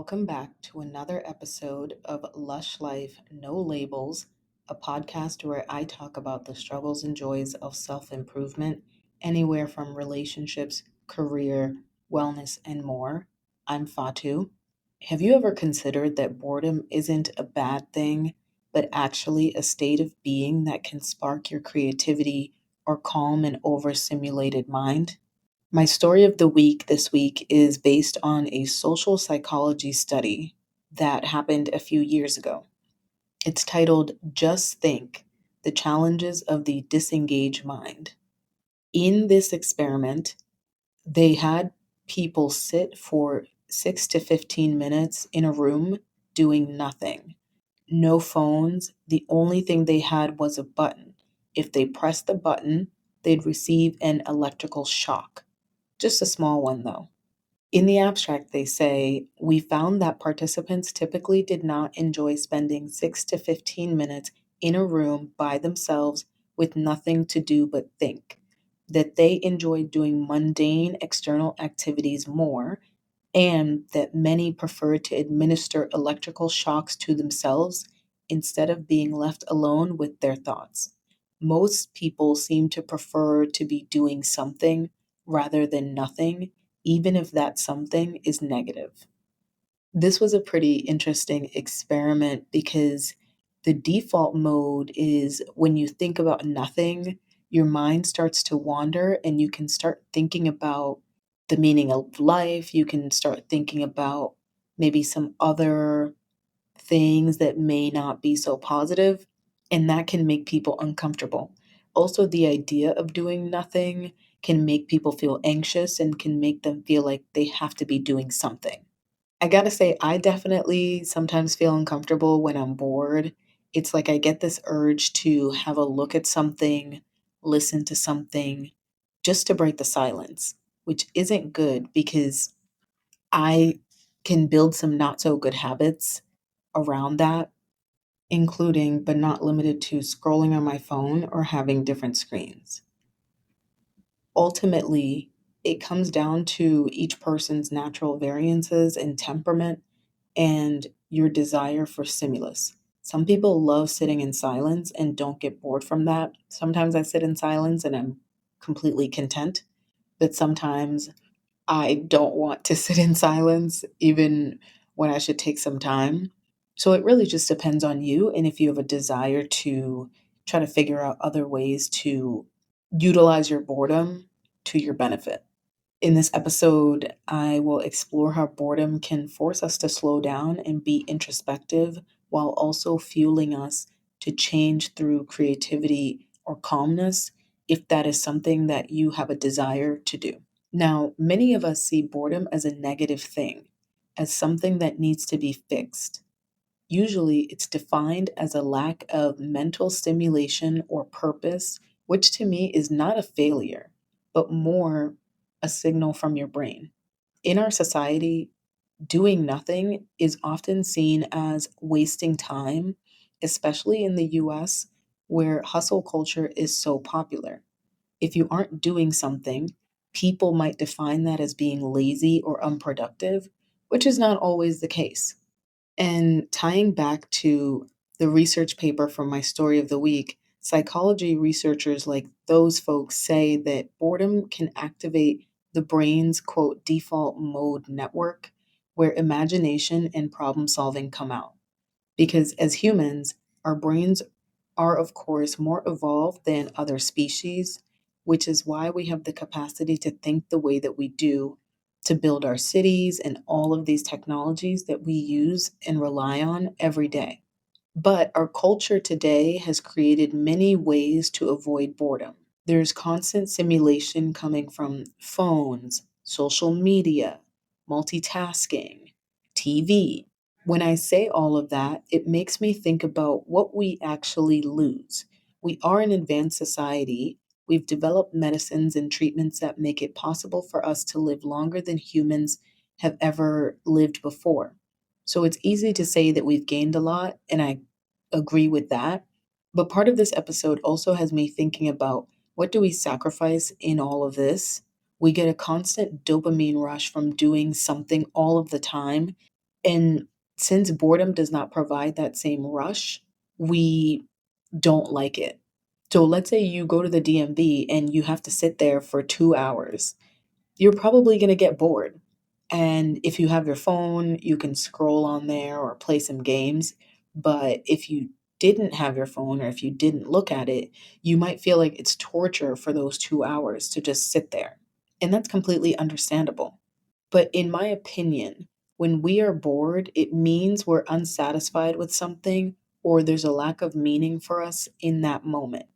Welcome back to another episode of Lush Life No Labels, a podcast where I talk about the struggles and joys of self improvement, anywhere from relationships, career, wellness, and more. I'm Fatu. Have you ever considered that boredom isn't a bad thing, but actually a state of being that can spark your creativity or calm an overstimulated mind? My story of the week this week is based on a social psychology study that happened a few years ago. It's titled Just Think: The Challenges of the Disengaged Mind. In this experiment, they had people sit for 6 to 15 minutes in a room doing nothing. No phones. The only thing they had was a button. If they pressed the button, they'd receive an electrical shock. Just a small one, though. In the abstract, they say, we found that participants typically did not enjoy spending 6 to 15 minutes in a room by themselves with nothing to do but think, that they enjoyed doing mundane external activities more, and that many preferred to administer electrical shocks to themselves instead of being left alone with their thoughts. Most people seem to prefer to be doing something rather than nothing, even if that something is negative. This was a pretty interesting experiment because the default mode is when you think about nothing, your mind starts to wander and you can start thinking about the meaning of life. You can start thinking about maybe some other things that may not be so positive, and that can make people uncomfortable. Also, the idea of doing nothing can make people feel anxious and can make them feel like they have to be doing something. I gotta say, I definitely sometimes feel uncomfortable when I'm bored. It's like I get this urge to have a look at something, listen to something, just to break the silence, which isn't good because I can build some not so good habits around that, including but not limited to scrolling on my phone or having different screens. Ultimately, it comes down to each person's natural variances and temperament and your desire for stimulus. Some people love sitting in silence and don't get bored from that. Sometimes I sit in silence and I'm completely content, but sometimes I don't want to sit in silence, even when I should take some time. So it really just depends on you and if you have a desire to try to figure out other ways to utilize your boredom to your benefit. In this episode, I will explore how boredom can force us to slow down and be introspective while also fueling us to change through creativity or calmness if that is something that you have a desire to do. Now, many of us see boredom as a negative thing, as something that needs to be fixed. Usually, it's defined as a lack of mental stimulation or purpose, which to me is not a failure, but more a signal from your brain. In our society, doing nothing is often seen as wasting time, especially in the US, where hustle culture is so popular. If you aren't doing something, people might define that as being lazy or unproductive, which is not always the case. And tying back to the research paper from my story of the week, psychology researchers like those folks say that boredom can activate the brain's quote default mode network, where imagination and problem solving come out. Because as humans, our brains are, of course, more evolved than other species, which is why we have the capacity to think the way that we do, to build our cities and all of these technologies that we use and rely on every day. But our culture today has created many ways to avoid boredom. There's constant simulation coming from phones, social media, multitasking, TV. When I say all of that, it makes me think about what we actually lose. We are an advanced society. We've developed medicines and treatments that make it possible for us to live longer than humans have ever lived before. So it's easy to say that we've gained a lot, and I agree with that. But part of this episode also has me thinking about what do we sacrifice in all of this? We get a constant dopamine rush from doing something all of the time, And since boredom does not provide that same rush, we don't like it. So let's say you go to the DMV and you have to sit there for 2 hours. You're probably going to get bored. And if you have your phone, you can scroll on there or play some games. But if you didn't have your phone or if you didn't look at it, you might feel like it's torture for those 2 hours to just sit there. And that's completely understandable. But in my opinion, when we are bored, it means we're unsatisfied with something or there's a lack of meaning for us in that moment.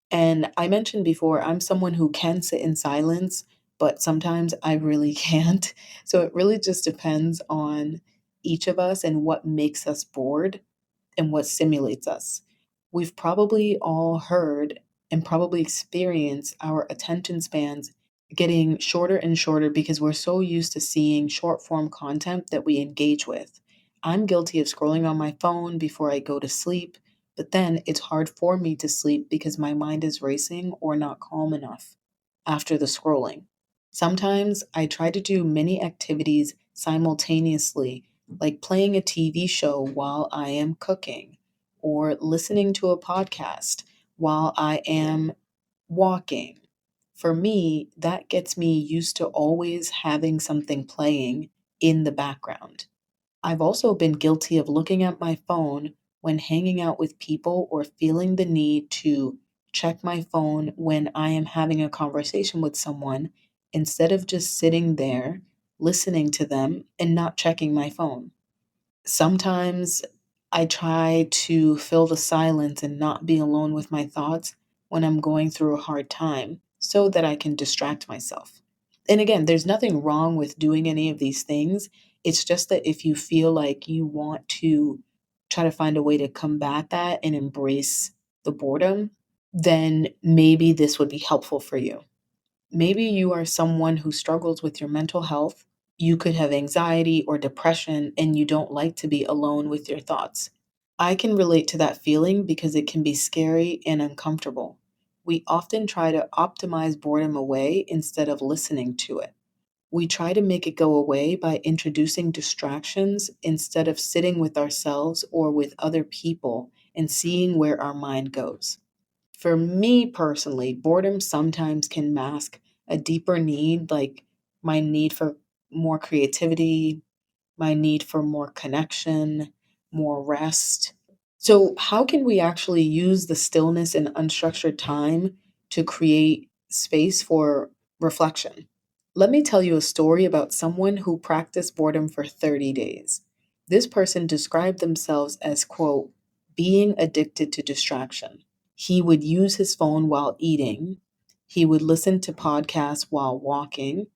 And I mentioned before, I'm someone who can sit in silence, but sometimes I really can't. So it really just depends on each of us and what makes us bored and what stimulates us. We've probably all heard and probably experienced our attention spans getting shorter and shorter because we're so used to seeing short form content that we engage with. I'm guilty of scrolling on my phone before I go to sleep, but then it's hard for me to sleep because my mind is racing or not calm enough after the scrolling. Sometimes I try to do many activities simultaneously, like playing a TV show while I am cooking or listening to a podcast while I am walking. For me, that gets me used to always having something playing in the background. I've also been guilty of looking at my phone when hanging out with people or feeling the need to check my phone when I am having a conversation with someone instead of just sitting there listening to them and not checking my phone. Sometimes I try to fill the silence and not be alone with my thoughts when I'm going through a hard time so that I can distract myself. And again, there's nothing wrong with doing any of these things. It's just that if you feel like you want to try to find a way to combat that and embrace the boredom, then maybe this would be helpful for you. Maybe you are someone who struggles with your mental health. You could have anxiety or depression, and you don't like to be alone with your thoughts. I can relate to that feeling because it can be scary and uncomfortable. We often try to optimize boredom away instead of listening to it. We try to make it go away by introducing distractions instead of sitting with ourselves or with other people and seeing where our mind goes. For me personally, boredom sometimes can mask a deeper need, like my need for more creativity, my need for more connection, more rest. So, how can we actually use the stillness and unstructured time to create space for reflection? Let me tell you a story about someone who practiced boredom for 30 days. This person described themselves as, quote, being addicted to distraction. He would use his phone while eating, he would listen to podcasts while walking,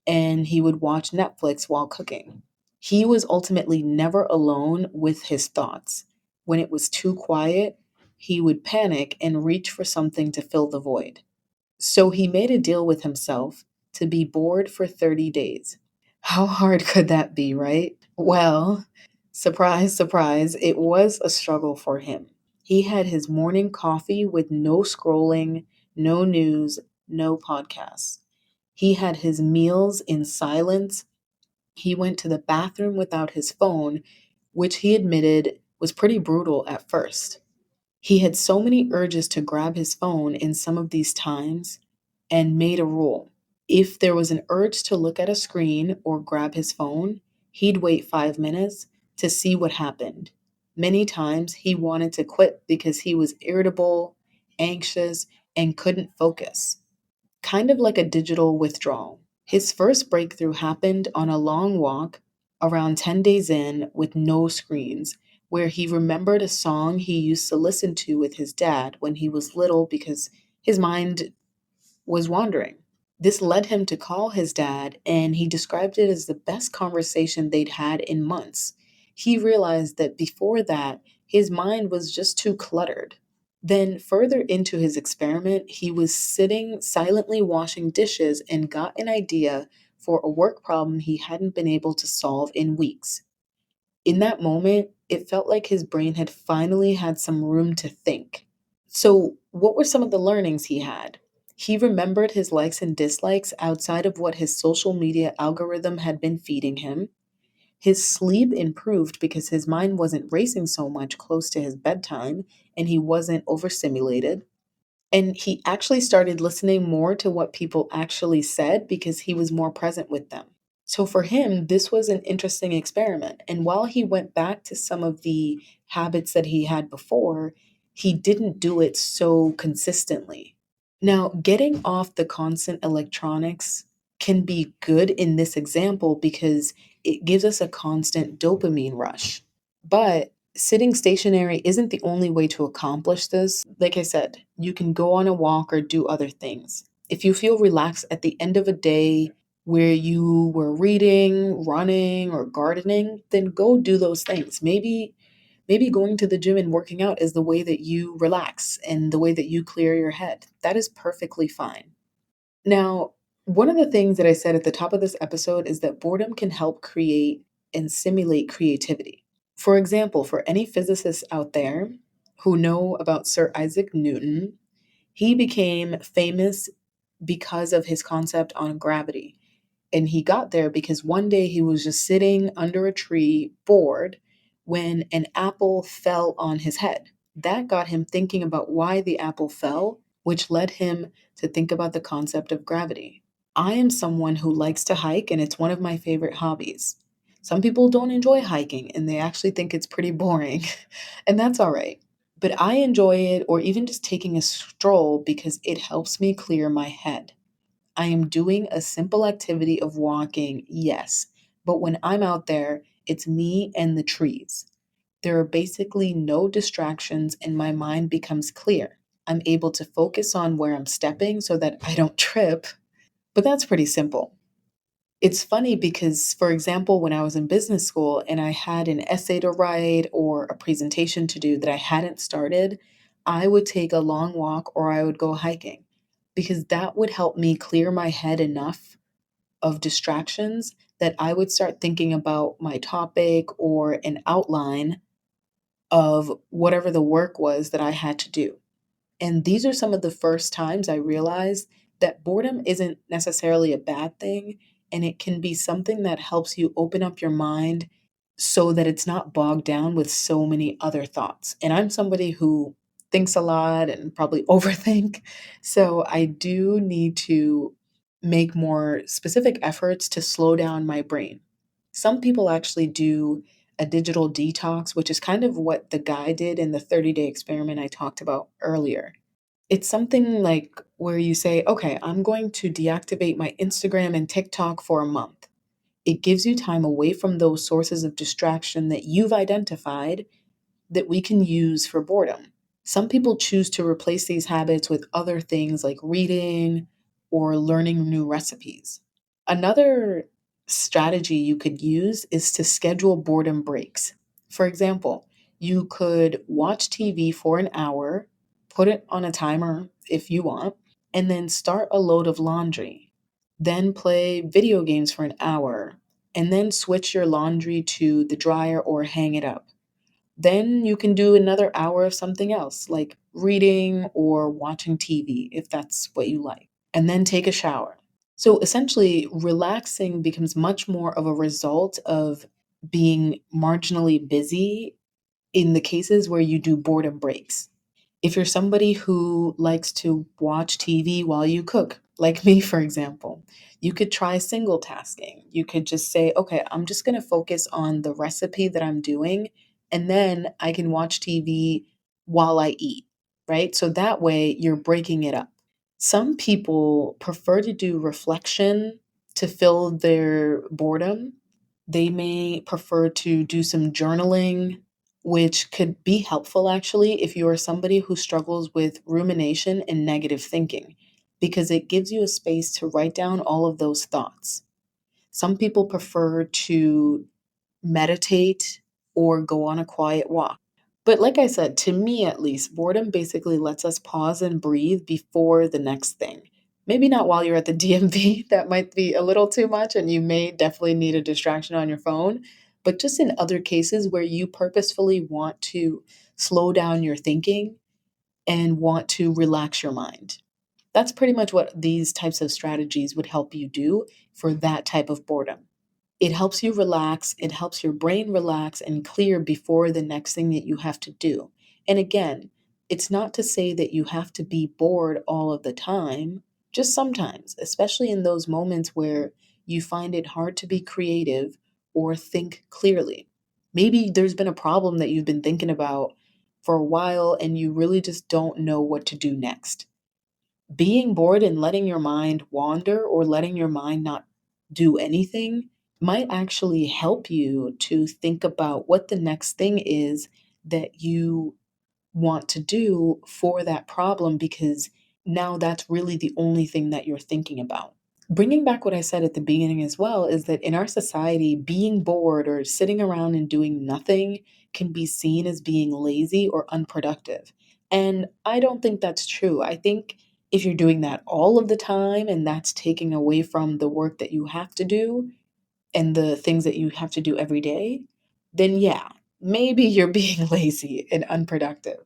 and he would watch Netflix while cooking. He was ultimately never alone with his thoughts. When it was too quiet, he would panic and reach for something to fill the void. So he made a deal with himself to be bored for 30 days. How hard could that be, right? Well, surprise, surprise, it was a struggle for him. He had his morning coffee with no scrolling, no news, no podcasts. He had his meals in silence. He went to the bathroom without his phone, which he admitted was pretty brutal at first. He had so many urges to grab his phone in some of these times and made a rule. If there was an urge to look at a screen or grab his phone, he'd wait 5 minutes to see what happened. Many times he wanted to quit because he was irritable, anxious, and couldn't focus, kind of like a digital withdrawal. His first breakthrough happened on a long walk around 10 days in with no screens, where he remembered a song he used to listen to with his dad when he was little because his mind was wandering. This led him to call his dad, and he described it as the best conversation they'd had in months. He realized that before that, his mind was just too cluttered. Then, further into his experiment, he was sitting silently washing dishes and got an idea for a work problem he hadn't been able to solve in weeks. In that moment, it felt like his brain had finally had some room to think. So, what were some of the learnings he had? He remembered his likes and dislikes outside of what his social media algorithm had been feeding him. His sleep improved because his mind wasn't racing so much close to his bedtime and he wasn't overstimulated. And he actually started listening more to what people actually said because he was more present with them. So for him, this was an interesting experiment. And while he went back to some of the habits that he had before, he didn't do it so consistently. Now, getting off the constant electronics can be good in this example because it gives us a constant dopamine rush. But sitting stationary isn't the only way to accomplish this. Like I said, you can go on a walk or do other things. If you feel relaxed at the end of a day where you were reading, running, or gardening, then go do those things. Maybe going to the gym and working out is the way that you relax and the way that you clear your head. That is perfectly fine. Now, one of the things that I said at the top of this episode is that boredom can help create and simulate creativity. For example, for any physicists out there who know about Sir Isaac Newton, he became famous because of his concept on gravity. And he got there because one day he was just sitting under a tree, bored, when an apple fell on his head. That got him thinking about why the apple fell, which led him to think about the concept of gravity. I am someone who likes to hike, and it's one of my favorite hobbies. Some people don't enjoy hiking and they actually think it's pretty boring, and that's all right. But I enjoy it, or even just taking a stroll because it helps me clear my head. I am doing a simple activity of walking, yes, but when I'm out there, it's me and the trees. There are basically no distractions, and my mind becomes clear. I'm able to focus on where I'm stepping so that I don't trip, but that's pretty simple. It's funny because, for example, when I was in business school and I had an essay to write or a presentation to do that I hadn't started, I would take a long walk or I would go hiking because that would help me clear my head enough of distractions that I would start thinking about my topic or an outline of whatever the work was that I had to do. And these are some of the first times I realized that boredom isn't necessarily a bad thing, and it can be something that helps you open up your mind so that it's not bogged down with so many other thoughts. And I'm somebody who thinks a lot and probably overthink. So I do need to make more specific efforts to slow down my brain. Some people actually do a digital detox, which is kind of what the guy did in the 30-day experiment I talked about earlier. It's something like where you say, okay, I'm going to deactivate my Instagram and TikTok for a month. It gives you time away from those sources of distraction that you've identified that we can use for boredom. Some people choose to replace these habits with other things like reading or learning new recipes. Another strategy you could use is to schedule boredom breaks. For example, you could watch TV for an hour, put it on a timer if you want, and then start a load of laundry. Then play video games for an hour, and then switch your laundry to the dryer or hang it up. Then you can do another hour of something else, like reading or watching TV, if that's what you like, and then take a shower. So essentially, relaxing becomes much more of a result of being marginally busy in the cases where you do boredom breaks. If you're somebody who likes to watch TV while you cook, like me, for example, you could try single tasking. You could just say, okay, I'm just going to focus on the recipe that I'm doing, and then I can watch TV while I eat, right? So that way you're breaking it up. Some people prefer to do reflection to fill their boredom. They may prefer to do some journaling, which could be helpful actually if you are somebody who struggles with rumination and negative thinking, because it gives you a space to write down all of those thoughts. Some people prefer to meditate or go on a quiet walk. But like I said, to me at least, boredom basically lets us pause and breathe before the next thing. Maybe not while you're at the DMV, that might be a little too much, and you may definitely need a distraction on your phone. But just in other cases where you purposefully want to slow down your thinking and want to relax your mind. That's pretty much what these types of strategies would help you do for that type of boredom. It helps you relax, it helps your brain relax and clear before the next thing that you have to do. And again, it's not to say that you have to be bored all of the time, just sometimes, especially in those moments where you find it hard to be creative or think clearly. Maybe there's been a problem that you've been thinking about for a while and you really just don't know what to do next. Being bored and letting your mind wander or letting your mind not do anything might actually help you to think about what the next thing is that you want to do for that problem, because now that's really the only thing that you're thinking about. Bringing back what I said at the beginning as well is that in our society, being bored or sitting around and doing nothing can be seen as being lazy or unproductive. And I don't think that's true. I think if you're doing that all of the time and that's taking away from the work that you have to do, and the things that you have to do every day, then yeah, maybe you're being lazy and unproductive.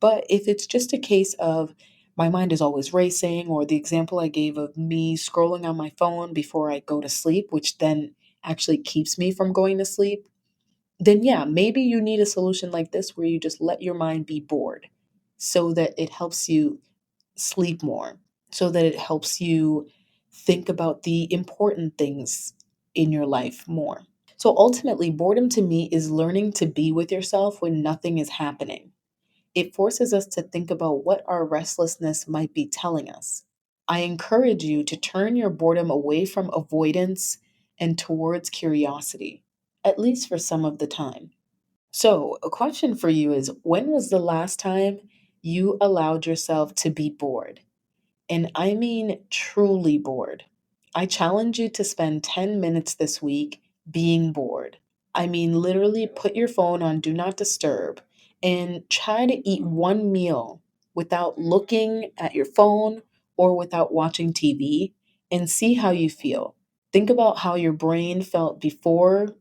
But if it's just a case of my mind is always racing, or the example I gave of me scrolling on my phone before I go to sleep, which then actually keeps me from going to sleep, then yeah, maybe you need a solution like this where you just let your mind be bored so that it helps you sleep more, so that it helps you think about the important things in your life more. So ultimately, boredom to me is learning to be with yourself when nothing is happening. It forces us to think about what our restlessness might be telling us. I encourage you to turn your boredom away from avoidance and towards curiosity, at least for some of the time. So, a question for you is, when was the last time you allowed yourself to be bored? And I mean truly bored. I challenge you to spend 10 minutes this week being bored. I mean, literally put your phone on Do Not Disturb and try to eat one meal without looking at your phone or without watching TV, and see how you feel. Think about how your brain felt before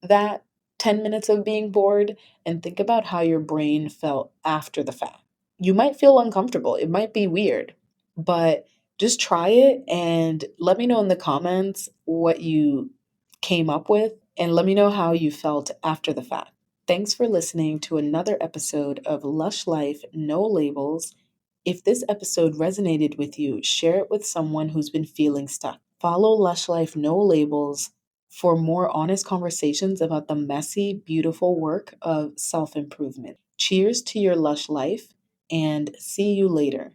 that 10 minutes of being bored, and think about how your brain felt after the fact. You might feel uncomfortable. It might be weird, but just try it and let me know in the comments what you came up with, and let me know how you felt after the fact. Thanks for listening to another episode of Lush Life No Labels. If this episode resonated with you, share it with someone who's been feeling stuck. Follow Lush Life No Labels for more honest conversations about the messy, beautiful work of self improvement. Cheers to your lush life, and see you later.